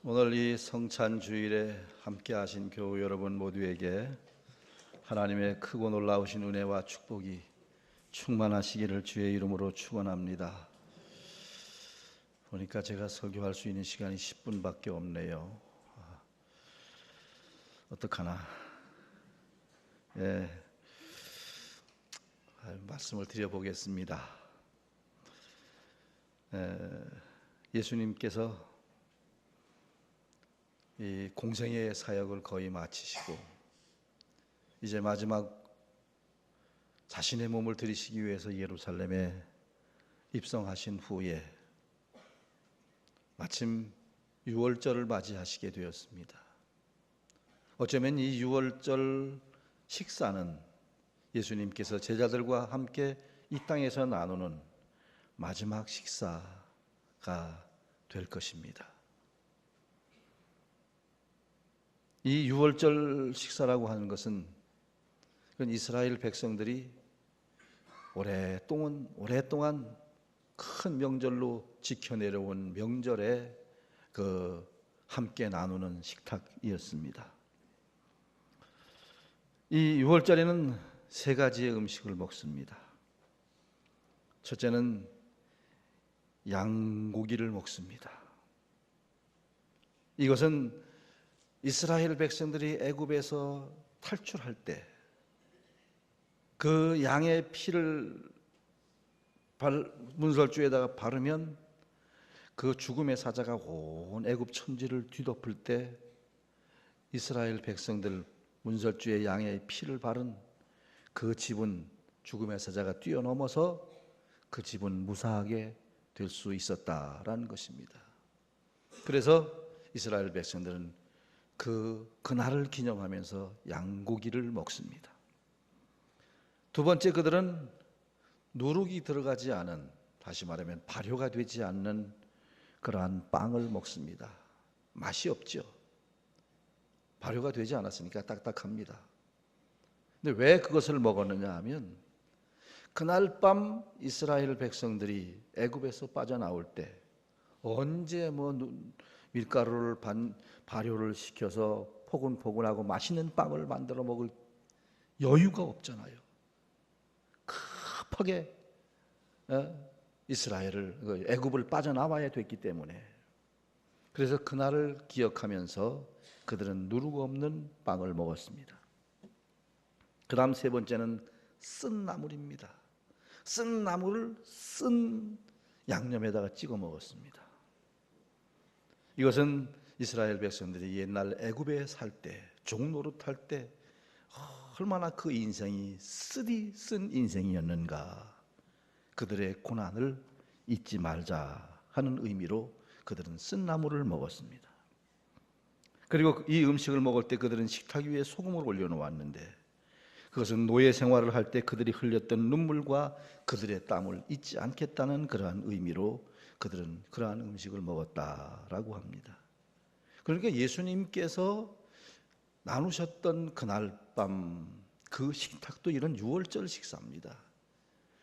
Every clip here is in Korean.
오늘 이 성찬 주일에 함께 하신 교우 여러분 모두에게 하나님의 크고 놀라우신 은혜와 축복이 충만하시기를 주의 이름으로 축원합니다. 보니까 제가 설교할 수 있는 시간이 10분밖에 없네요. 어떡하나. 말씀을 드려보겠습니다. 예수님께서 이 공생애의 사역을 거의 마치시고 이제 마지막 자신의 몸을 드리시기 위해서 예루살렘에 입성하신 후에 마침 유월절을 맞이하시게 되었습니다. 어쩌면 이 유월절 식사는 예수님께서 제자들과 함께 이 땅에서 나누는 마지막 식사가 될 것입니다. 이 유월절 식사라고 하는 것은 이스라엘 백성들이 오랫동안 큰 명절로 지켜내려온 명절에 함께 나누는 식탁이었습니다. 이 유월절에는 세 가지의 음식을 먹습니다. 첫째는 양고기를 먹습니다. 이것은 이스라엘 백성들이 애굽에서 탈출할 때 그 양의 피를 문설주에다가 바르면 그 죽음의 사자가 온 애굽 천지를 뒤덮을 때 이스라엘 백성들 문설주에 양의 피를 바른 그 집은 죽음의 사자가 뛰어넘어서 그 집은 무사하게 될 수 있었다라는 것입니다. 그래서 이스라엘 백성들은 그날을 기념하면서 양고기를 먹습니다. 두 번째, 그들은 누룩이 들어가지 않은, 다시 말하면 발효가 되지 않는 그러한 빵을 먹습니다. 맛이 없죠. 발효가 되지 않았으니까 딱딱합니다. 근데 왜 그것을 먹었느냐 하면 그날 밤 이스라엘 백성들이 애굽에서 빠져나올 때 언제 밀가루를 발효를 시켜서 포근포근하고 맛있는 빵을 만들어 먹을 여유가 없잖아요. 급하게 이스라엘을 애굽을 빠져나와야 됐기 때문에, 그래서 그날을 기억하면서 그들은 누룩 없는 빵을 먹었습니다. 그 다음 세 번째는 쓴 나물입니다. 쓴 나물을 쓴 양념에다가 찍어 먹었습니다. 이것은 이스라엘 백성들이 옛날 애굽에 살 때, 종노릇할 때 얼마나 그 인생이 쓰디 쓴 인생이었는가, 그들의 고난을 잊지 말자 하는 의미로 그들은 쓴 나물을 먹었습니다. 그리고 이 음식을 먹을 때 그들은 식탁 위에 소금을 올려놓았는데 그것은 노예 생활을 할 때 그들이 흘렸던 눈물과 그들의 땀을 잊지 않겠다는 그러한 의미로 그들은 그러한 음식을 먹었다라고 합니다. 그러니까 예수님께서 나누셨던 그날 밤 그 식탁도 이런 유월절 식사입니다.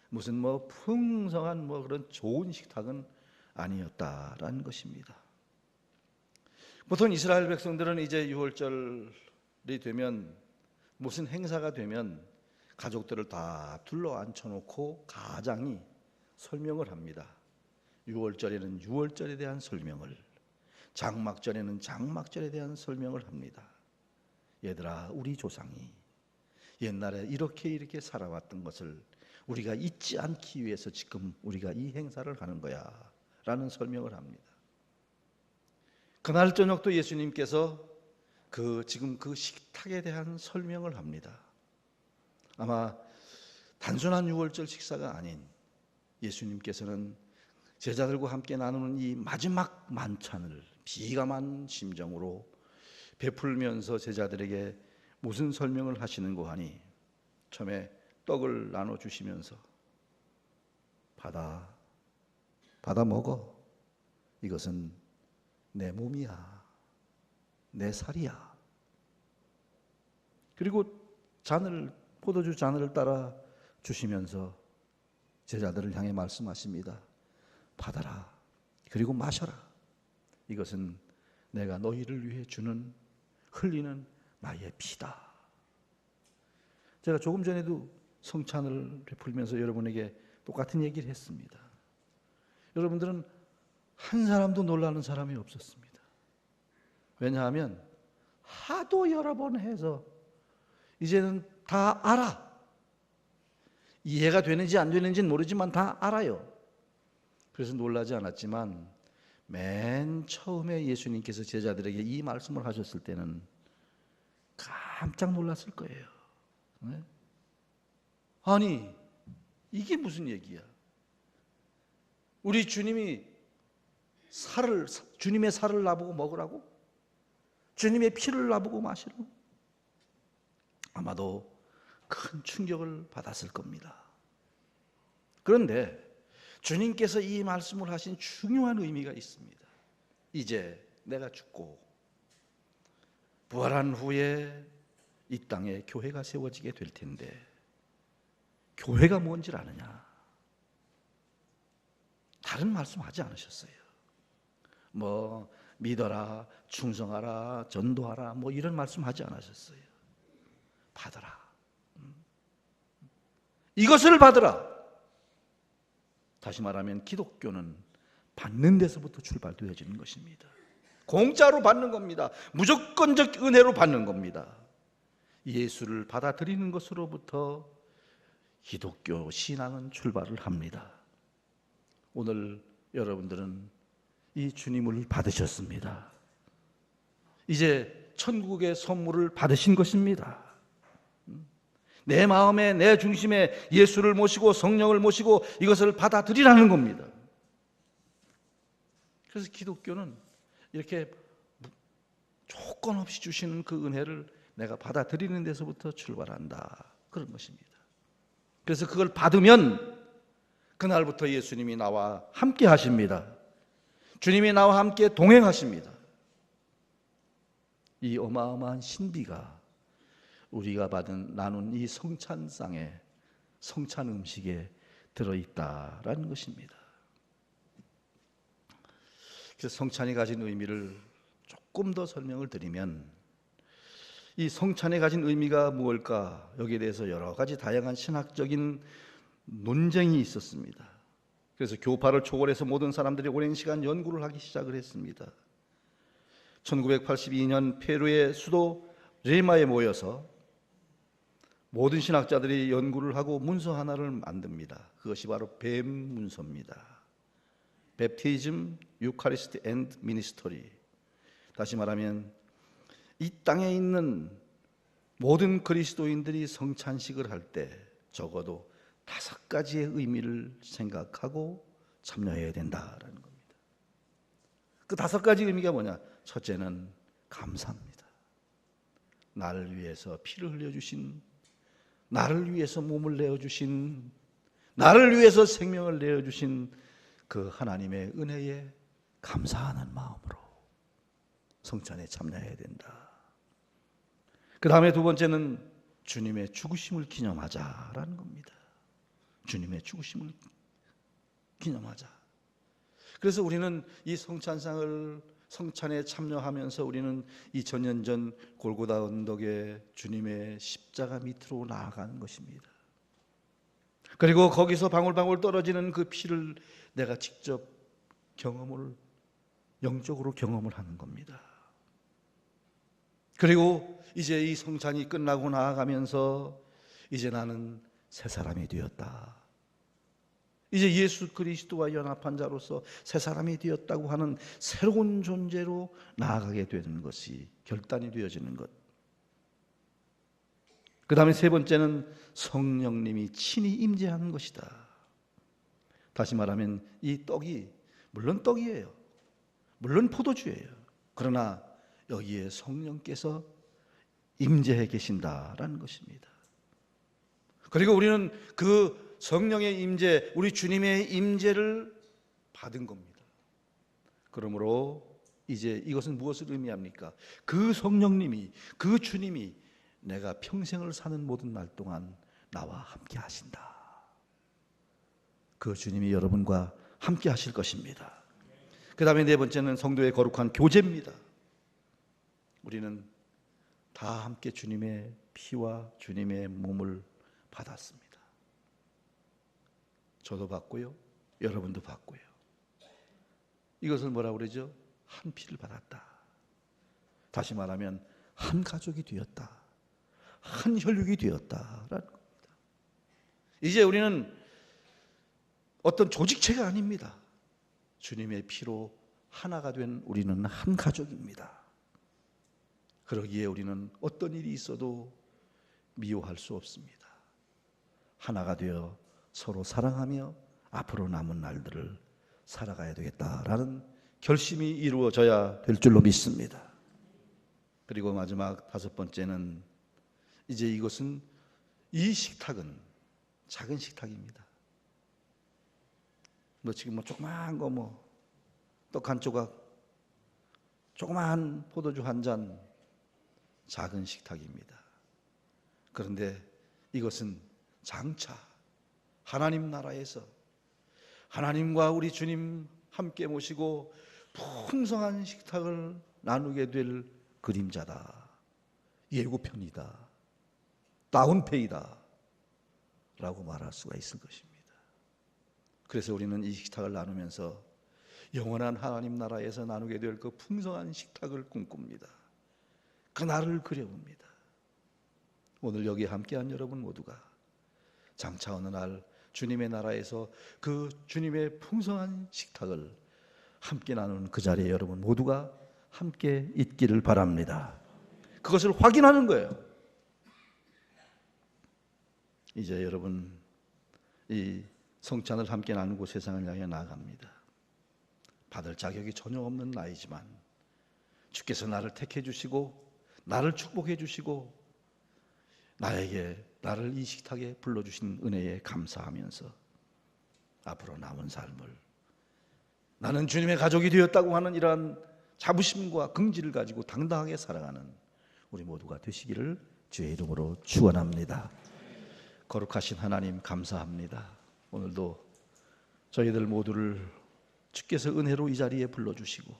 무슨 풍성한 그런 좋은 식탁은 아니었다라는 것입니다. 보통 이스라엘 백성들은 이제 유월절이 되면, 무슨 행사가 되면 가족들을 다 둘러 앉혀놓고 가장이 설명을 합니다. 유월절에는 유월절에 대한 설명을, 장막절에는 장막절에 대한 설명을 합니다. 얘들아, 우리 조상이 옛날에 이렇게 살아왔던 것을 우리가 잊지 않기 위해서 지금 우리가 이 행사를 하는 거야 라는 설명을 합니다. 그날 저녁도 예수님께서 지금 그 식탁에 대한 설명을 합니다. 아마 단순한 유월절 식사가 아닌, 예수님께서는 제자들과 함께 나누는 이 마지막 만찬을 비감한 심정으로 베풀면서 제자들에게 무슨 설명을 하시는고 하니, 처음에 떡을 나눠주시면서 받아 먹어. 이것은 내 몸이야, 내 살이야. 그리고 포도주 잔을 따라 주시면서 제자들을 향해 말씀하십니다. 받아라. 그리고 마셔라. 이것은 내가 너희를 위해 주는 흘리는 나의 피다. 제가 조금 전에도 성찬을 베풀면서 여러분에게 똑같은 얘기를 했습니다. 여러분들은 한 사람도 놀라는 사람이 없었습니다. 왜냐하면 하도 여러 번 해서 이제는 다 알아. 이해가 되는지 안 되는지는 모르지만 다 알아요. 그래서 놀라지 않았지만 맨 처음에 예수님께서 제자들에게 이 말씀을 하셨을 때는 깜짝 놀랐을 거예요. 네? 아니, 이게 무슨 얘기야? 우리 주님이 주님의 살을 나보고 먹으라고? 주님의 피를 나보고 마시라고? 아마도 큰 충격을 받았을 겁니다. 그런데 주님께서 이 말씀을 하신 중요한 의미가 있습니다. 이제 내가 죽고 부활한 후에 이 땅에 교회가 세워지게 될 텐데 교회가 뭔지 아느냐? 다른 말씀하지 않으셨어요. 뭐 믿어라, 충성하라, 전도하라 뭐 이런 말씀하지 않으셨어요. 받아라. 이것을 받으라. 다시 말하면 기독교는 받는 데서부터 출발되어지는 것입니다. 공짜로 받는 겁니다. 무조건적 은혜로 받는 겁니다. 예수를 받아들이는 것으로부터 기독교 신앙은 출발을 합니다. 오늘 여러분들은 이 주님을 받으셨습니다. 이제 천국의 선물을 받으신 것입니다. 내 마음에 내 중심에 예수를 모시고 성령을 모시고 이것을 받아들이라는 겁니다. 그래서 기독교는 이렇게 조건 없이 주시는 그 은혜를 내가 받아들이는 데서부터 출발한다, 그런 것입니다. 그래서 그걸 받으면 그날부터 예수님이 나와 함께 하십니다. 주님이 나와 함께 동행하십니다. 이 어마어마한 신비가 우리가 나눈 이 성찬상에, 성찬 음식에 들어있다라는 것입니다. 그래서 성찬이 가진 의미를 조금 더 설명을 드리면, 이 성찬이 가진 의미가 무엇일까? 여기에 대해서 여러 가지 다양한 신학적인 논쟁이 있었습니다. 그래서 교파를 초월해서 모든 사람들이 오랜 시간 연구를 하기 시작을 했습니다. 1982년 페루의 수도 리마에 모여서 모든 신학자들이 연구를 하고 문서 하나를 만듭니다. 그것이 바로 뱀 문서입니다. Baptism, Eucharist and Ministry. 다시 말하면 이 땅에 있는 모든 그리스도인들이 성찬식을 할 때 적어도 5가지의 의미를 생각하고 참여해야 된다라는 겁니다. 그 5가지 의미가 뭐냐? 첫째는 감사입니다. 나를 위해서 피를 흘려주신, 나를 위해서 몸을 내어주신, 나를 위해서 생명을 내어주신 그 하나님의 은혜에 감사하는 마음으로 성찬에 참여해야 된다. 그 다음에 두 번째는 주님의 죽으심을 기념하자라는 겁니다. 주님의 죽으심을 기념하자. 그래서 우리는 이 성찬에 참여하면서 우리는 2000년 전 골고다 언덕에 주님의 십자가 밑으로 나아가는 것입니다. 그리고 거기서 방울방울 떨어지는 그 피를 내가 직접 영적으로 경험을 하는 겁니다. 그리고 이제 이 성찬이 끝나고 나아가면서 이제 나는 새 사람이 되었다. 이제 예수 그리스도와 연합한 자로서 새 사람이 되었다고 하는 새로운 존재로 나아가게 되는 것이 결단이 되어지는 것. 그 다음에 세 번째는 성령님이 친히 임재하는 것이다. 다시 말하면 이 떡이 물론 떡이에요. 물론 포도주예요. 그러나 여기에 성령께서 임재해 계신다라는 것입니다. 그리고 우리는 그 성령의 임재, 우리 주님의 임재를 받은 겁니다. 그러므로 이제 이것은 무엇을 의미합니까? 그 성령님이, 그 주님이 내가 평생을 사는 모든 날 동안 나와 함께 하신다. 그 주님이 여러분과 함께 하실 것입니다. 그 다음에 네 번째는 성도의 거룩한 교제입니다. 우리는 다 함께 주님의 피와 주님의 몸을 받았습니다. 저도 받고요, 여러분도 받고요. 이것을 뭐라고 그러죠? 한 피를 받았다. 다시 말하면 한 가족이 되었다, 한 혈육이 되었다라는 겁니다. 이제 우리는 어떤 조직체가 아닙니다. 주님의 피로 하나가 된 우리는 한 가족입니다. 그러기에 우리는 어떤 일이 있어도 미워할 수 없습니다. 하나가 되어 서로 사랑하며 앞으로 남은 날들을 살아가야 되겠다라는 결심이 이루어져야 될 줄로 믿습니다. 그리고 마지막 다섯 번째는, 이제 이것은, 이 식탁은 작은 식탁입니다. 지금 조그마한 거 떡 한 조각, 조그마한 포도주 한 잔, 작은 식탁입니다. 그런데 이것은 장차 하나님 나라에서 하나님과 우리 주님 함께 모시고 풍성한 식탁을 나누게 될 그림자다, 예고편이다, 다운페이다 라고 말할 수가 있을 것입니다. 그래서 우리는 이 식탁을 나누면서 영원한 하나님 나라에서 나누게 될 그 풍성한 식탁을 꿈꿉니다. 그 날을 그려봅니다. 오늘 여기 함께한 여러분 모두가 장차 어느 날 주님의 나라에서 그 주님의 풍성한 식탁을 함께 나누는 그 자리에 여러분 모두가 함께 있기를 바랍니다. 그것을 확인하는 거예요. 이제 여러분, 이 성찬을 함께 나누고 세상을 향해 나아갑니다. 받을 자격이 전혀 없는 나이지만 주께서 나를 택해 주시고 나를 축복해 주시고 나를 이 식탁에 불러주신 은혜에 감사하면서 앞으로 남은 삶을 나는 주님의 가족이 되었다고 하는 이러한 자부심과 긍지를 가지고 당당하게 살아가는 우리 모두가 되시기를 주의 이름으로 축원합니다. 거룩하신 하나님, 감사합니다. 오늘도 저희들 모두를 주께서 은혜로 이 자리에 불러주시고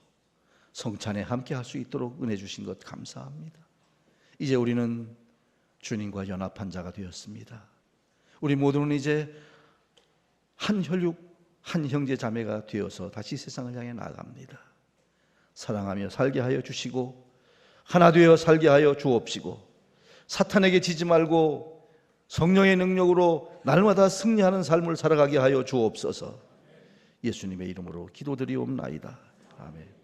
성찬에 함께 할 수 있도록 은혜 주신 것 감사합니다. 이제 우리는 주님과 연합한 자가 되었습니다. 우리 모두는 이제 한 혈육, 한 형제 자매가 되어서 다시 세상을 향해 나아갑니다. 사랑하며 살게 하여 주시고 하나 되어 살게 하여 주옵시고 사탄에게 지지 말고 성령의 능력으로 날마다 승리하는 삶을 살아가게 하여 주옵소서. 예수님의 이름으로 기도드리옵나이다. 아멘.